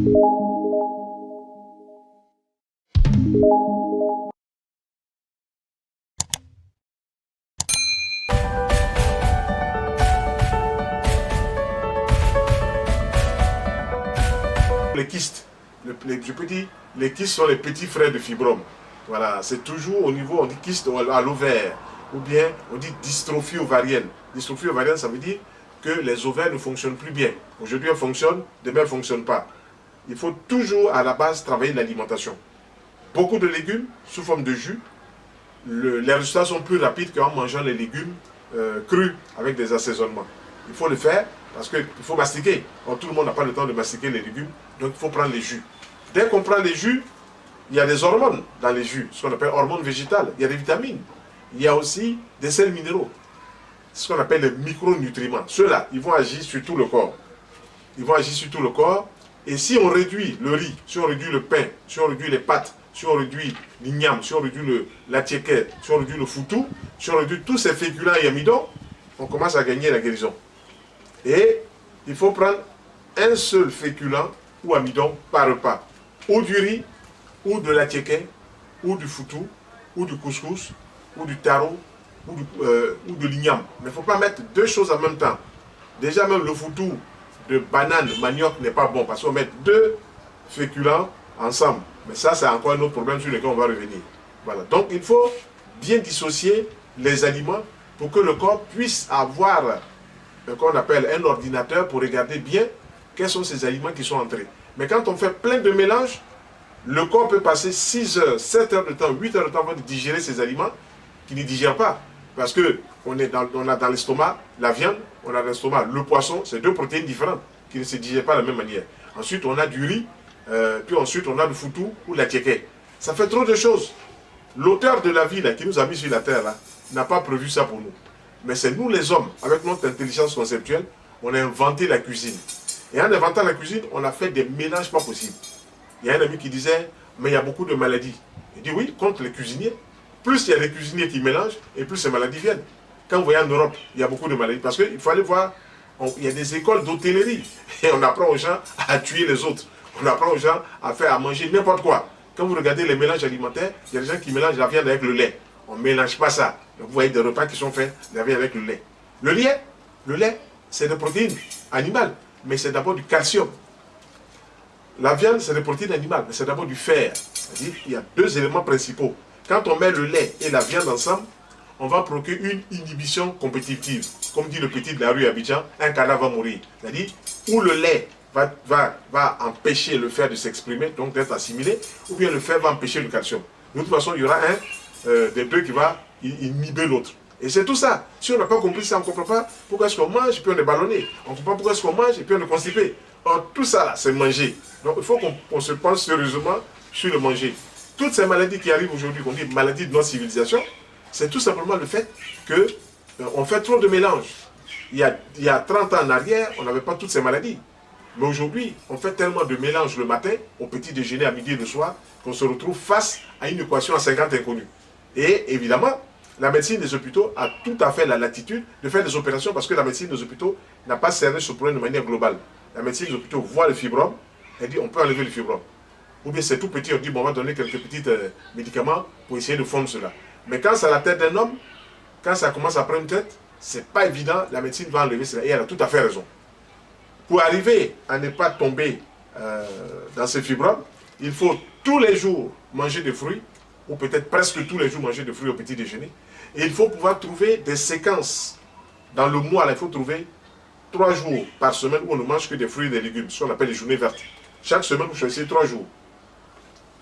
Les kystes, je peux dire, les kystes sont les petits frères de fibrome. Voilà, c'est toujours au niveau, on dit kyste à l'ovaire, ou bien on dit dystrophie ovarienne. Dystrophie ovarienne, ça veut dire que les ovaires ne fonctionnent plus bien. Aujourd'hui, elles fonctionnent, demain, elles ne fonctionnent pas. Il faut toujours, à la base, travailler l'alimentation. Beaucoup de légumes sous forme de jus. Les résultats sont plus rapides qu'en mangeant les légumes crus avec des assaisonnements. Il faut le faire parce qu'il faut mastiquer. Or, tout le monde n'a pas le temps de mastiquer les légumes, donc il faut prendre les jus. Dès qu'on prend les jus, il y a des hormones dans les jus, ce qu'on appelle hormones végétales. Il y a des vitamines. Il y a aussi des sels minéraux, ce qu'on appelle les micronutriments. Ceux-là, ils vont agir sur tout le corps. Ils vont agir sur tout le corps. Et si on réduit le riz, si on réduit le pain, si on réduit les pâtes, si on réduit l'igname, si on réduit la tiéké, si on réduit le foutou, si on réduit tous ces féculents et amidons, on commence à gagner la guérison. Et il faut prendre un seul féculent ou amidon par repas. Ou du riz, ou de la tiéké, ou du foutou, ou du couscous, ou du taro, ou de l'igname. Mais il ne faut pas mettre deux choses en même temps. Déjà même le foutou de banane, manioc n'est pas bon parce qu'on met deux féculents ensemble. Mais ça, c'est encore un autre problème sur lequel on va revenir. Voilà. Donc il faut bien dissocier les aliments pour que le corps puisse avoir qu'on appelle un ordinateur pour regarder bien quels sont ces aliments qui sont entrés. Mais quand on fait plein de mélanges, le corps peut passer 6 heures, 7 heures de temps, 8 heures de temps avant de digérer ces aliments qu'il ne digère pas. Parce qu'on a dans l'estomac la viande, on a dans l'estomac le poisson, c'est deux protéines différentes qui ne se digèrent pas de la même manière. Ensuite, on a du riz, puis ensuite, on a le foutou ou la tiéké. Ça fait trop de choses. L'auteur de la vie là, qui nous a mis sur la terre là, n'a pas prévu ça pour nous. Mais c'est nous les hommes, avec notre intelligence conceptuelle, on a inventé la cuisine. Et en inventant la cuisine, on a fait des mélanges pas possibles. Il y a un ami qui disait, mais il y a beaucoup de maladies. Il dit oui, contre les cuisiniers. Plus il y a des cuisiniers qui mélangent, et plus ces maladies viennent. Quand vous voyez en Europe, il y a beaucoup de maladies. Parce qu'il faut aller voir, il y a des écoles d'hôtellerie. Et on apprend aux gens à tuer les autres. On apprend aux gens à manger n'importe quoi. Quand vous regardez les mélanges alimentaires, il y a des gens qui mélangent la viande avec le lait. On ne mélange pas ça. Donc vous voyez des repas qui sont faits, la viande avec le lait. Le lait, c'est des protéines animales, mais c'est d'abord du calcium. La viande, c'est des protéines animales, mais c'est d'abord du fer. C'est-à-dire qu'il y a deux éléments principaux. Quand on met le lait et la viande ensemble, on va provoquer une inhibition compétitive. Comme dit le petit de la rue Abidjan, un cadavre va mourir. C'est-à-dire où le lait va empêcher le fer de s'exprimer, donc d'être assimilé, ou bien le fer va empêcher le calcium. De toute façon, il y aura un des deux qui va inhiber l'autre. Et c'est tout ça. Si on n'a pas compris ça, on ne comprend pas pourquoi est-ce qu'on mange et puis on est ballonné. On ne comprend pas pourquoi est-ce qu'on mange et puis on est constipé. Or, tout ça, là, c'est manger. Donc, il faut qu'on se pense sérieusement sur le manger. Toutes ces maladies qui arrivent aujourd'hui, qu'on dit maladies de notre civilisation, c'est tout simplement le fait qu'on fait trop de mélanges. Il y a 30 ans en arrière, on n'avait pas toutes ces maladies. Mais aujourd'hui, on fait tellement de mélanges le matin, au petit déjeuner, à midi et le soir, qu'on se retrouve face à une équation à 50 inconnus. Et évidemment, la médecine des hôpitaux a tout à fait la latitude de faire des opérations parce que la médecine des hôpitaux n'a pas cerné ce problème de manière globale. La médecine des hôpitaux voit le fibrome, elle dit on peut enlever le fibrome. Ou bien c'est tout petit, on dit bon, on va donner quelques petits médicaments pour essayer de fondre cela. Mais quand c'est la tête d'un homme, quand ça commence à prendre une tête, c'est pas évident, la médecine va enlever cela. Et elle a tout à fait raison. Pour arriver à ne pas tomber dans ces fibromes, il faut tous les jours manger des fruits, ou peut-être presque tous les jours manger des fruits au petit déjeuner. Et il faut pouvoir trouver des séquences. Dans le mois, là, il faut trouver 3 jours par semaine où on ne mange que des fruits et des légumes, ce qu'on appelle les journées vertes. Chaque semaine, vous choisissez 3 jours.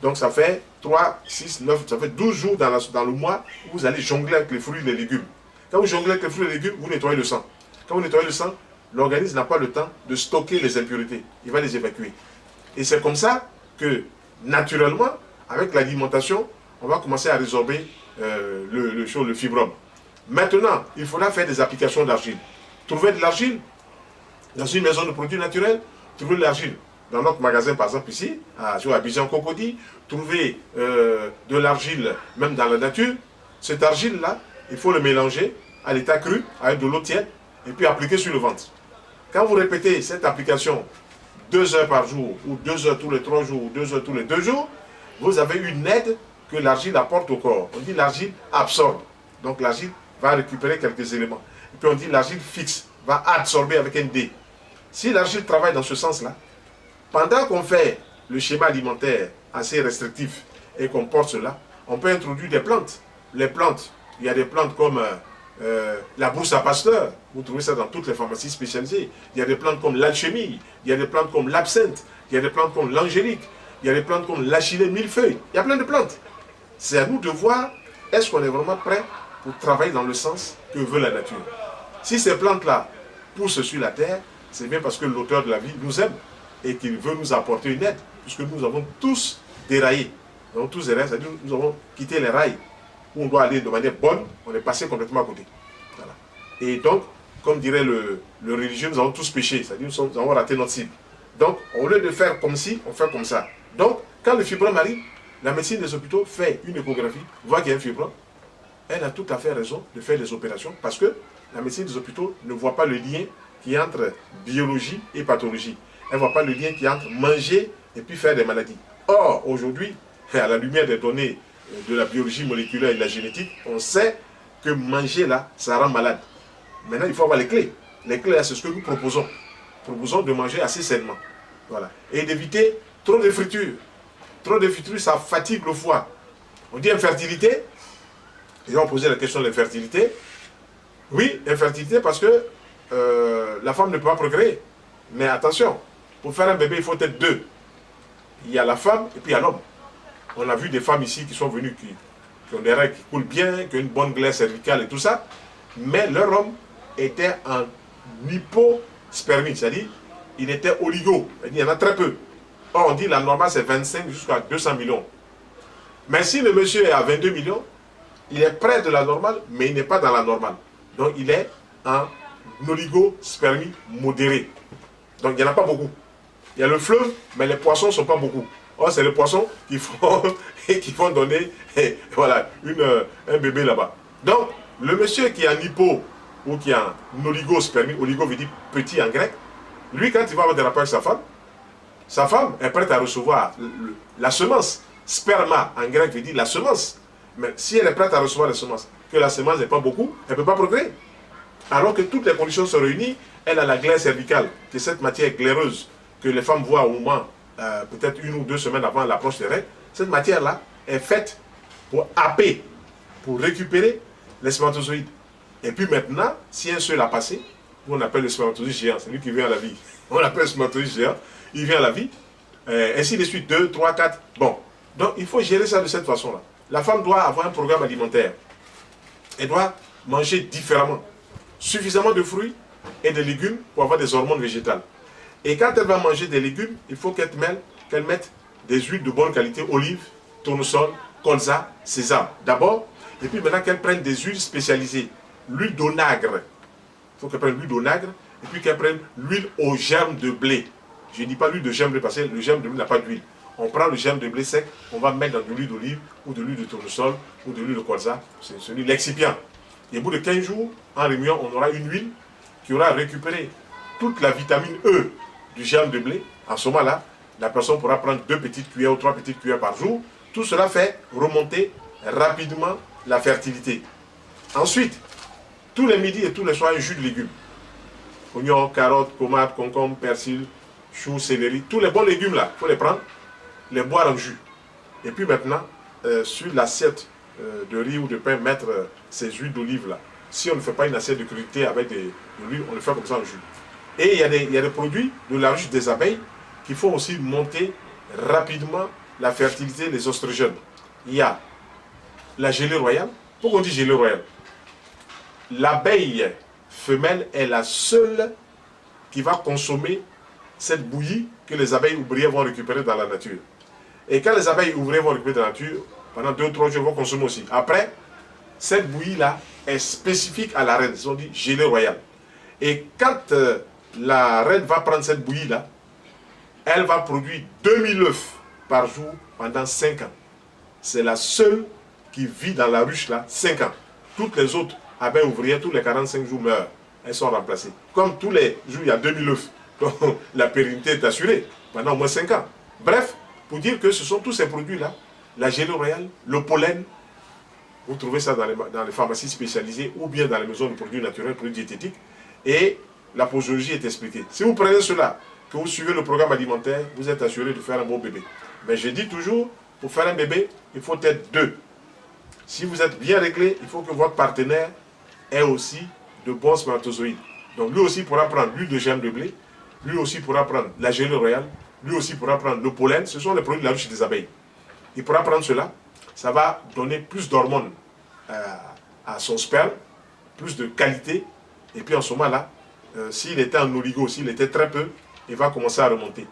Donc ça fait 3, 6, 9, ça fait 12 jours dans le mois où vous allez jongler avec les fruits et les légumes. Quand vous jonglez avec les fruits et les légumes, vous nettoyez le sang. Quand vous nettoyez le sang, l'organisme n'a pas le temps de stocker les impuretés. Il va les évacuer. Et c'est comme ça que, naturellement, avec l'alimentation, on va commencer à résorber le fibrome. Maintenant, il faudra faire des applications d'argile. Trouver de l'argile dans une maison de produits naturels, trouver de l'argile dans notre magasin, par exemple ici, à Abidjan Cocody, trouver de l'argile même dans la nature. Cette argile-là, il faut le mélanger à l'état cru, avec de l'eau tiède, et puis appliquer sur le ventre. Quand vous répétez cette application 2 heures par jour, ou 2 heures tous les 3 jours, ou 2 heures tous les 2 jours, vous avez une aide que l'argile apporte au corps. On dit l'argile absorbe. Donc l'argile va récupérer quelques éléments. Et puis on dit l'argile fixe, va absorber avec un D. Si l'argile travaille dans ce sens-là, pendant qu'on fait le schéma alimentaire assez restrictif et qu'on porte cela, on peut introduire des plantes. Les plantes, il y a des plantes comme la brousse à Pasteur, vous trouvez ça dans toutes les pharmacies spécialisées. Il y a des plantes comme l'alchimie, il y a des plantes comme l'absinthe, il y a des plantes comme l'angélique, il y a des plantes comme l'achillée millefeuille. Il y a plein de plantes. C'est à nous de voir, est-ce qu'on est vraiment prêt pour travailler dans le sens que veut la nature. Si ces plantes-là poussent sur la terre, c'est bien parce que l'auteur de la vie nous aime et qu'il veut nous apporter une aide, puisque nous avons tous déraillé. Nous avons tous déraillé, c'est-à-dire nous avons quitté les rails où on doit aller de manière bonne, on est passé complètement à côté. Voilà. Et donc, comme dirait le religieux, nous avons tous péché, c'est-à-dire nous avons raté notre cible. Donc, au lieu de faire comme ci, on fait comme ça. Donc, quand le fibrome arrive, la médecine des hôpitaux fait une échographie, voit qu'il y a un fibrome, elle a tout à fait raison de faire des opérations parce que la médecine des hôpitaux ne voit pas le lien qui est entre biologie et pathologie. Elle ne voit pas le lien qui est entre manger et puis faire des maladies. Or, aujourd'hui, à la lumière des données de la biologie moléculaire et de la génétique, on sait que manger là, ça rend malade. Maintenant, il faut avoir les clés. Les clés, c'est ce que nous proposons. Nous proposons de manger assez sainement. Voilà. Et d'éviter trop de friture. Trop de friture, ça fatigue le foie. On dit infertilité. Les gens ont posé la question de l'infertilité. Oui, infertilité parce que la femme ne peut pas procréer. Mais attention, pour faire un bébé, il faut être deux. Il y a la femme et puis il y a l'homme. On a vu des femmes ici qui sont venues, qui ont des règles qui coulent bien, qui ont une bonne glaire cervicale et tout ça. Mais leur homme était en hypospermie, c'est-à-dire il était oligo. Il y en a très peu. Or, on dit la normale c'est 25 jusqu'à 200 millions. Mais si le monsieur est à 22 millions, il est près de la normale, mais il n'est pas dans la normale. Donc il est en oligospermie modérée. Donc il n'y en a pas beaucoup. Il y a le fleuve, mais les poissons ne sont pas beaucoup. Or, c'est les poissons qui vont donner voilà, un bébé là-bas. Donc, le monsieur qui est en hypo ou qui est en oligospermie, oligo veut dire petit en grec, lui, quand il va avoir des rapports avec sa femme est prête à recevoir la semence. Sperma en grec veut dire la semence. Mais si elle est prête à recevoir la semence, que la semence n'est pas beaucoup, elle ne peut pas procréer. Alors que toutes les conditions sont réunies, elle a la glaire cervicale, qui est cette matière glaireuse que les femmes voient au moment, peut-être 1 ou 2 semaines avant l'approche des règles. Cette matière-là est faite pour happer, pour récupérer les spermatozoïdes. Et puis maintenant, si un seul a passé, on appelle le spermatozoïde géant, c'est lui qui vient à la vie. On l'appelle le spermatozoïde géant, il vient à la vie, ainsi de suite, 2, 3, 4. Bon, donc il faut gérer ça de cette façon-là. La femme doit avoir un programme alimentaire. Elle doit manger différemment. Suffisamment de fruits et de légumes pour avoir des hormones végétales. Et quand elle va manger des légumes, il faut qu'elle mette des huiles de bonne qualité, olives, tournesol, colza, sésame. D'abord, et puis maintenant qu'elle prenne des huiles spécialisées. L'huile d'onagre. Il faut qu'elle prenne l'huile d'onagre et puis qu'elle prenne l'huile au germe de blé. Je ne dis pas l'huile de germe de blé parce que le germe de blé n'a pas d'huile. On prend le germe de blé sec, on va mettre dans de l'huile d'olive ou de l'huile de tournesol ou de l'huile de colza. C'est celui l'excipient. Et au bout de 15 jours, en réunion, on aura une huile qui aura récupéré toute la vitamine E du germe de blé. En ce moment-là, la personne pourra prendre 2 petites cuillères ou 3 petites cuillères par jour. Tout cela fait remonter rapidement la fertilité. Ensuite, tous les midis et tous les soirs, un jus de légumes. Oignons, carottes, tomates, concombres, persil, choux, céleri. Tous les bons légumes là, il faut les prendre, les boire en jus. Et puis maintenant, sur l'assiette de riz ou de pain, mettre ces huiles d'olive là. Si on ne fait pas une assiette de crudité avec de l'huile, on le fait comme ça en jus. Et il y a des produits de la ruche des abeilles qui font aussi monter rapidement la fertilité des oestrogènes. Il y a la gelée royale. Pourquoi on dit gelée royale? L'abeille femelle est la seule qui va consommer cette bouillie que les abeilles ouvrières vont récupérer dans la nature. Et quand les abeilles ouvrières vont récupérer dans la nature, pendant 2 ou 3 jours, elles vont consommer aussi. Après, cette bouillie-là est spécifique à la reine. Ils ont dit gelée royale. Et quand la reine va prendre cette bouillie-là, elle va produire 2000 œufs par jour pendant 5 ans. C'est la seule qui vit dans la ruche là 5 ans. Toutes les autres abeilles ouvrières, tous les 45 jours meurent. Elles sont remplacées. Comme tous les jours, il y a 2000 œufs. Donc la pérennité est assurée pendant au moins 5 ans. Bref, pour dire que ce sont tous ces produits-là, la gelée royale, le pollen, vous trouvez ça dans les pharmacies spécialisées ou bien dans les maisons de produits naturels, produits diététiques, et la posologie est expliquée. Si vous prenez cela, que vous suivez le programme alimentaire, vous êtes assuré de faire un bon bébé. Mais je dis toujours, pour faire un bébé, il faut être 2. Si vous êtes bien réglé, il faut que votre partenaire ait aussi de bons spermatozoïdes. Donc lui aussi pourra prendre l'huile de germe de blé, lui aussi pourra prendre la gelée royale, lui aussi pourra prendre le pollen, ce sont les produits de la ruche des abeilles. Il pourra prendre cela, ça va donner plus d'hormones à son sperme, plus de qualité, et puis en ce moment-là, s'il était en oligo, s'il était très peu, il va commencer à remonter.